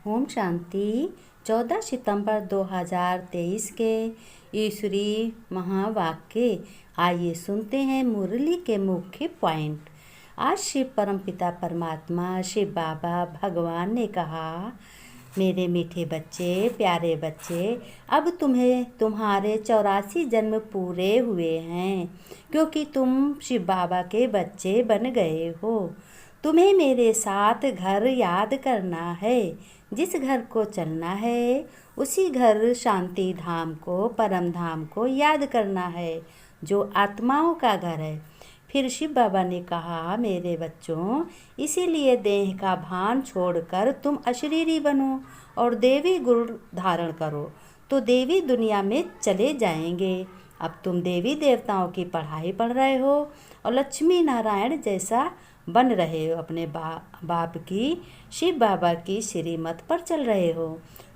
ओम शांति। 14 सितंबर 2023 के ईश्वरीय महावाक्य। आइए सुनते हैं मुरली के मुख्य पॉइंट। आज शिव परमपिता परमात्मा शिव बाबा भगवान ने कहा, मेरे मीठे बच्चे, प्यारे बच्चे, अब तुम्हें तुम्हारे 84 जन्म पूरे हुए हैं, क्योंकि तुम शिव बाबा के बच्चे बन गए हो। तुम्हें मेरे साथ घर याद करना है। जिस घर को चलना है उसी घर शांति धाम को, परम धाम को याद करना है, जो आत्माओं का घर है। फिर शिव बाबा ने कहा, मेरे बच्चों, इसीलिए देह का भान छोड़कर तुम अशरीरी बनो और देवी गुण धारण करो, तो देवी दुनिया में चले जाएंगे। अब तुम देवी देवताओं की पढ़ाई पढ़ रहे हो और लक्ष्मी नारायण जैसा बन रहे हो। अपने बाप की, शिव बाबा की श्रीमत पर चल रहे हो।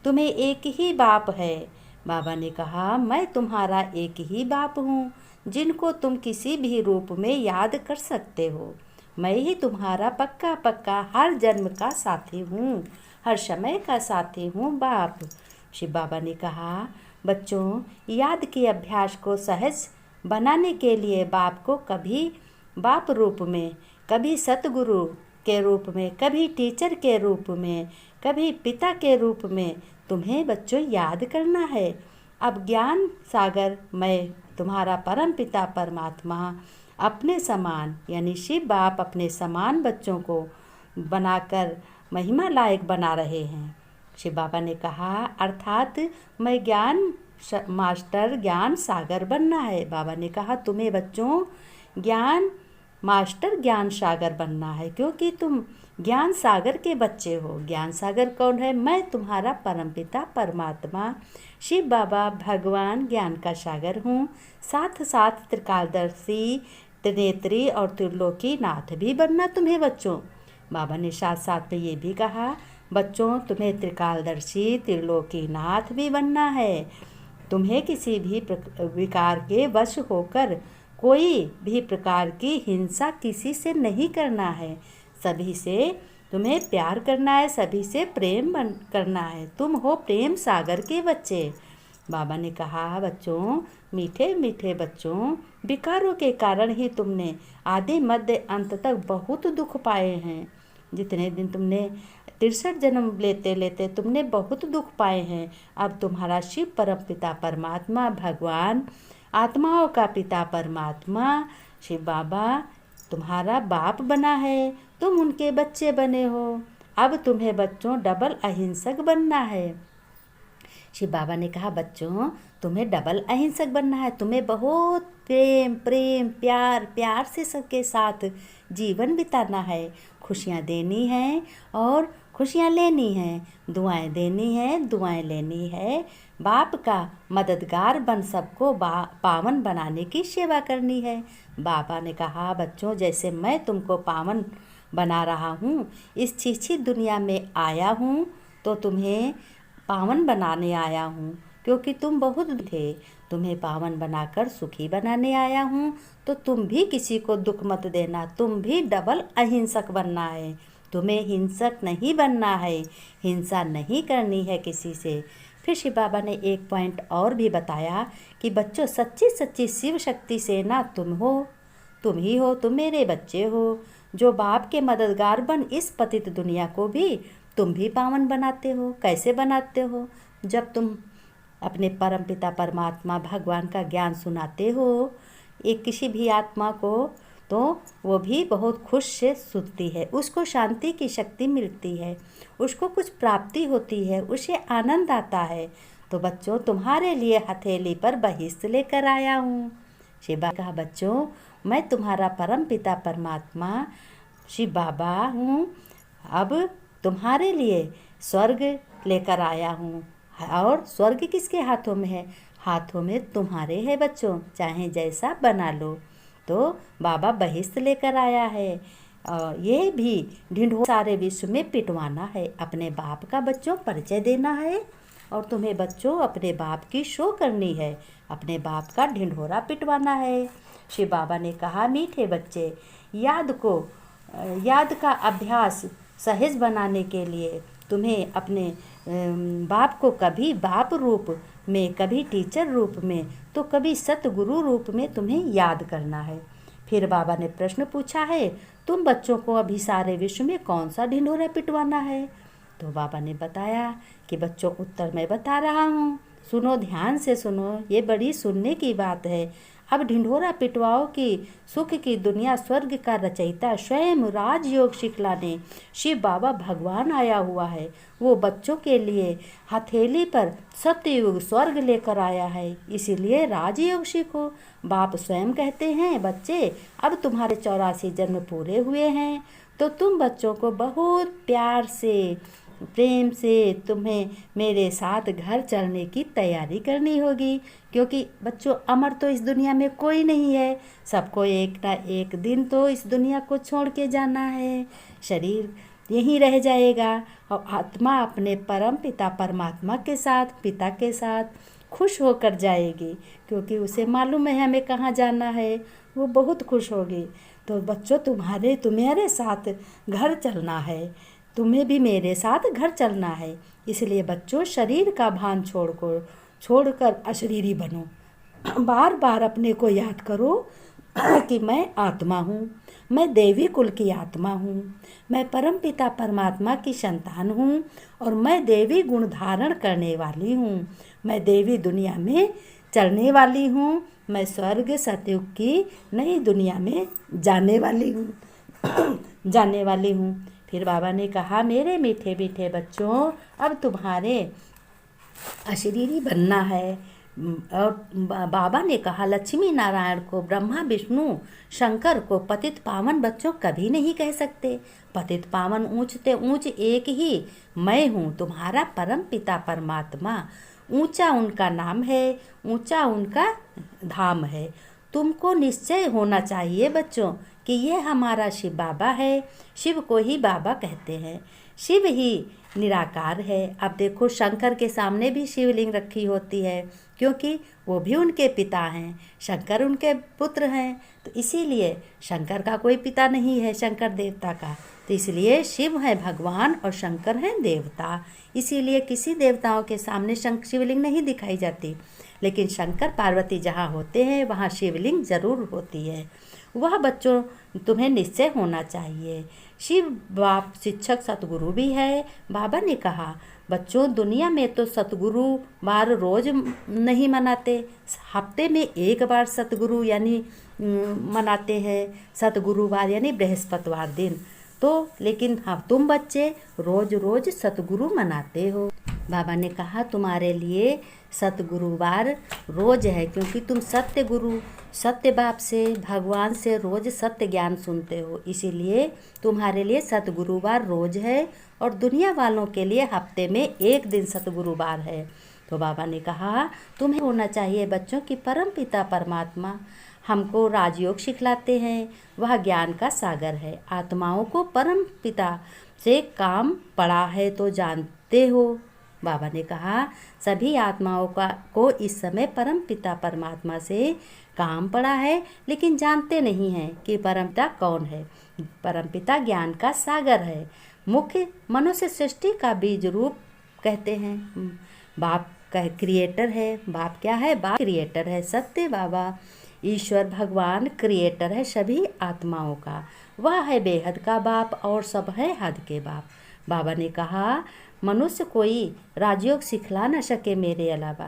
तुम्हें एक ही बाप है। बाबा ने कहा, मैं तुम्हारा एक ही बाप हूँ, जिनको तुम किसी भी रूप में याद कर सकते हो। मैं ही तुम्हारा पक्का पक्का हर जन्म का साथी हूँ, हर समय का साथी हूँ बाप। शिव बाबा ने कहा, बच्चों, याद के अभ्यास को सहज बनाने के लिए बाप को कभी बाप रूप में, कभी सतगुरु के रूप में, कभी टीचर के रूप में, कभी पिता के रूप में तुम्हें बच्चों याद करना है। अब ज्ञान सागर मैं तुम्हारा परम पिता परमात्मा अपने समान, यानी शिव बाप अपने समान बच्चों को बनाकर महिमा लायक बना रहे हैं। शिव बाबा ने कहा, अर्थात मैं ज्ञान मास्टर, ज्ञान सागर बनना है। बाबा ने कहा, तुम्हें बच्चों ज्ञान मास्टर, ज्ञान सागर बनना है, क्योंकि तुम ज्ञान सागर के बच्चे हो। ज्ञान सागर कौन है? मैं तुम्हारा परमपिता परमात्मा शिव बाबा भगवान ज्ञान का सागर हूँ। साथ साथ त्रिकालदर्शी, त्रिनेत्री और त्रिलोकी नाथ भी बनना तुम्हें बच्चों। बाबा ने साथ साथ में ये भी कहा, बच्चों, तुम्हें त्रिकालदर्शी, त्रिलोकी नाथ भी बनना है। तुम्हें किसी भी विकार के वश होकर कोई भी प्रकार की हिंसा किसी से नहीं करना है। सभी से तुम्हें प्यार करना है, सभी से प्रेम करना है। तुम हो प्रेम सागर के बच्चे। बाबा ने कहा, बच्चों, मीठे मीठे बच्चों, विकारों के कारण ही तुमने आदि मध्य अंत तक बहुत दुख पाए हैं। जितने दिन तुमने 63 जन्म लेते लेते तुमने बहुत दुख पाए हैं। अब तुम्हारा शिव परम पिता परमात्मा भगवान, आत्माओं का पिता परमात्मा शिव बाबा तुम्हारा बाप बना है। तुम उनके बच्चे बने हो। अब तुम्हें बच्चों डबल अहिंसक बनना है। शिव बाबा ने कहा, बच्चों, तुम्हें डबल अहिंसक बनना है। तुम्हें बहुत प्रेम प्रेम प्यार प्यार से सबके साथ जीवन बिताना है। खुशियाँ देनी हैं और खुशियाँ लेनी हैं, दुआएं देनी है, दुआएं लेनी है। बाप का मददगार बन सबको पावन बनाने की सेवा करनी है। बाबा ने कहा, बच्चों, जैसे मैं तुमको पावन बना रहा हूँ, इस छीछी दुनिया में आया हूँ, तो तुम्हें पावन बनाने आया हूँ, क्योंकि तुम बहुत थे। तुम्हें पावन बनाकर सुखी बनाने आया हूँ, तो तुम भी किसी को दुख मत देना। तुम भी डबल अहिंसक बनना है। तुम्हें हिंसक नहीं बनना है, हिंसा नहीं करनी है किसी से। फिर शिव बाबा ने एक पॉइंट और भी बताया कि बच्चों, सच्ची सच्ची शिव शक्ति सेना तुम हो, तुम ही हो, तुम मेरे बच्चे हो, जो बाप के मददगार बन इस पतित दुनिया को भी तुम भी पावन बनाते हो। कैसे बनाते हो? जब तुम अपने परम पिता परमात्मा भगवान का ज्ञान सुनाते हो एक किसी भी आत्मा को, तो वो भी बहुत खुश से सुनती है, उसको शांति की शक्ति मिलती है, उसको कुछ प्राप्ति होती है, उसे आनंद आता है। तो बच्चों, तुम्हारे लिए हथेली पर बहिष्ठ लेकर आया हूँ। शिव बाबा कहा, बच्चों, मैं तुम्हारा परम पिता परमात्मा शिव बाबा हूँ। अब तुम्हारे लिए स्वर्ग लेकर आया हूँ। और स्वर्ग किसके हाथों में है? हाथों में तुम्हारे है बच्चों, चाहे जैसा बना लो। तो बाबा बहिष्ठ लेकर आया है। ये भी ढिंढोरा सारे विश्व में पिटवाना है। अपने बाप का बच्चों परिचय देना है, और तुम्हें बच्चों अपने बाप की शो करनी है, अपने बाप का ढिंढोरा पिटवाना है। शिव बाबा ने कहा, मीठे बच्चे, याद का अभ्यास सहज बनाने के लिए तुम्हें अपने बाप को कभी बाप रूप में, कभी टीचर रूप में, तो कभी सतगुरु रूप में तुम्हें याद करना है। फिर बाबा ने प्रश्न पूछा है, तुम बच्चों को अभी सारे विश्व में कौन सा ढिंढोरा पिटवाना है? तो बाबा ने बताया कि बच्चों, उत्तर मैं बता रहा हूँ, सुनो, ध्यान से सुनो, ये बड़ी सुनने की बात है। अब ढिंढोरा पिटवाओ कि सुख की दुनिया स्वर्ग का रचयिता स्वयं राजयोग सिखलाने शिव बाबा भगवान आया हुआ है। वो बच्चों के लिए हथेली पर सत्ययुग स्वर्ग लेकर आया है, इसीलिए राजयोग सीखो। बाप स्वयं कहते हैं, बच्चे अब तुम्हारे 84 जन्म पूरे हुए हैं, तो तुम बच्चों को बहुत प्यार से, प्रेम से तुम्हें मेरे साथ घर चलने की तैयारी करनी होगी, क्योंकि बच्चों अमर तो इस दुनिया में कोई नहीं है, सबको एक ना एक दिन तो इस दुनिया को छोड़ के जाना है। शरीर यहीं रह जाएगा और आत्मा अपने परम पिता परमात्मा के साथ, पिता के साथ खुश होकर जाएगी, क्योंकि उसे मालूम है हमें कहाँ जाना है, वो बहुत खुश होगी। तो बच्चों, तुम्हारे साथ घर चलना है, तुम्हें भी मेरे साथ घर चलना है। इसलिए बच्चों, शरीर का भान छोड़कर अशरीरी बनो। बार बार अपने को याद करो कि मैं आत्मा हूँ, मैं देवी कुल की आत्मा हूँ, मैं परम पिता परमात्मा की संतान हूँ और मैं देवी गुण धारण करने वाली हूँ। मैं देवी दुनिया में चलने वाली हूँ, मैं स्वर्ग सतयुग की नई दुनिया में जाने वाली हूँ। फिर बाबा ने कहा, मेरे मीठे मीठे बच्चों, अब तुम्हारे अशरीरी बनना है। और बाबा ने कहा, लक्ष्मी नारायण को, ब्रह्मा विष्णु शंकर को पतित पावन बच्चों कभी नहीं कह सकते। पतित पावन ऊंचते ऊंच एक ही मैं हूँ, तुम्हारा परम पिता परमात्मा। ऊंचा उनका नाम है, ऊंचा उनका धाम है। तुमको निश्चय होना चाहिए बच्चों कि ये हमारा शिव बाबा है। शिव को ही बाबा कहते हैं, शिव ही निराकार है। अब देखो, शंकर के सामने भी शिवलिंग रखी होती है, क्योंकि वो भी उनके पिता हैं, शंकर उनके पुत्र हैं। तो इसीलिए शंकर का कोई पिता नहीं है, शंकर देवता का, तो इसलिए शिव है भगवान और शंकर हैं देवता। इसीलिए किसी देवताओं के सामने शिवलिंग नहीं दिखाई जाती, लेकिन शंकर पार्वती जहाँ होते हैं वहाँ शिवलिंग जरूर होती है। वह बच्चों तुम्हें निश्चय होना चाहिए। शिव बाप शिक्षक सतगुरु भी है। बाबा ने कहा, बच्चों दुनिया में तो सतगुरु बार रोज नहीं मनाते, हफ्ते में एक बार सतगुरु यानी मनाते हैं, सतगुरुवार यानी बृहस्पतिवार दिन। तो लेकिन हाँ, तुम बच्चे रोज रोज सतगुरु मनाते हो। बाबा ने कहा, तुम्हारे लिए सतगुरुवार रोज है, क्योंकि तुम सत्य गुरु, सत्य बाप से, भगवान से रोज सत्य ज्ञान सुनते हो, इसीलिए तुम्हारे लिए सतगुरुवार रोज है और दुनिया वालों के लिए हफ्ते में एक दिन सतगुरुवार है। तो बाबा ने कहा, तुम्हें होना चाहिए बच्चों की परम पिता परमात्मा हमको राजयोग सिखलाते हैं, वह ज्ञान का सागर है। आत्माओं को परम पिता से काम पड़ा है तो जानते हो। बाबा ने कहा, सभी आत्माओं को इस समय परम पिता परमात्मा से काम पड़ा है, लेकिन जानते नहीं हैं कि परमपिता कौन है। परमपिता ज्ञान का सागर है, मुख्य मनुष्य सृष्टि का बीज रूप कहते हैं। बाप का क्रिएटर है। बाप क्या है? बाप क्रिएटर है। सत्य बाबा ईश्वर भगवान क्रिएटर है सभी आत्माओं का। वह है बेहद का बाप और सब है हद के बाप। बाबा ने कहा, मनुष्य कोई राजयोग सिखला न सके मेरे अलावा।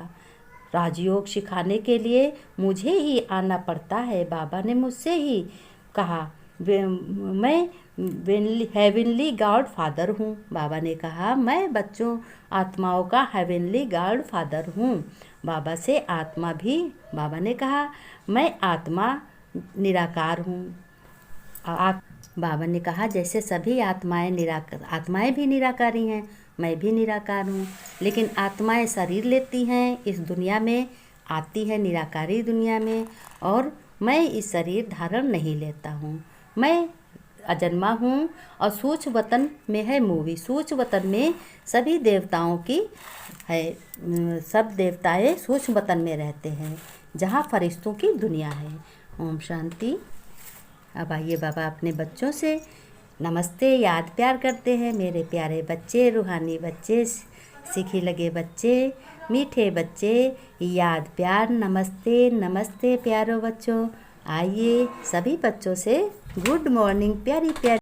राजयोग सिखाने के लिए मुझे ही आना पड़ता है। बाबा ने मुझसे ही कहा, मैं हेवनली गॉड फादर हूँ। बाबा ने कहा, मैं बच्चों आत्माओं का हेवनली गॉड फादर हूँ। बाबा से आत्मा भी, बाबा ने कहा, मैं आत्मा निराकार हूँ। बाबा ने कहा, जैसे सभी आत्माएं भी निराकारी हैं, मैं भी निराकार हूँ। लेकिन आत्माएं शरीर लेती हैं, इस दुनिया में आती है निराकारी दुनिया में, और मैं इस शरीर धारण नहीं लेता हूँ। मैं अजन्मा हूँ और सूक्ष्म वतन में है मूवी। सूक्ष्म वतन में सभी देवताओं की है, सब देवताएं सूक्ष्म वतन में रहते हैं, जहाँ फरिश्तों की दुनिया है। ओम शांति। अब आइए बाबा अपने बच्चों से नमस्ते याद प्यार करते हैं मेरे प्यारे बच्चे, रूहानी बच्चे, सीखी लगे बच्चे, मीठे बच्चे, याद प्यार नमस्ते नमस्ते प्यारो बच्चों। आइए सभी बच्चों से गुड मॉर्निंग प्यारी प्यारी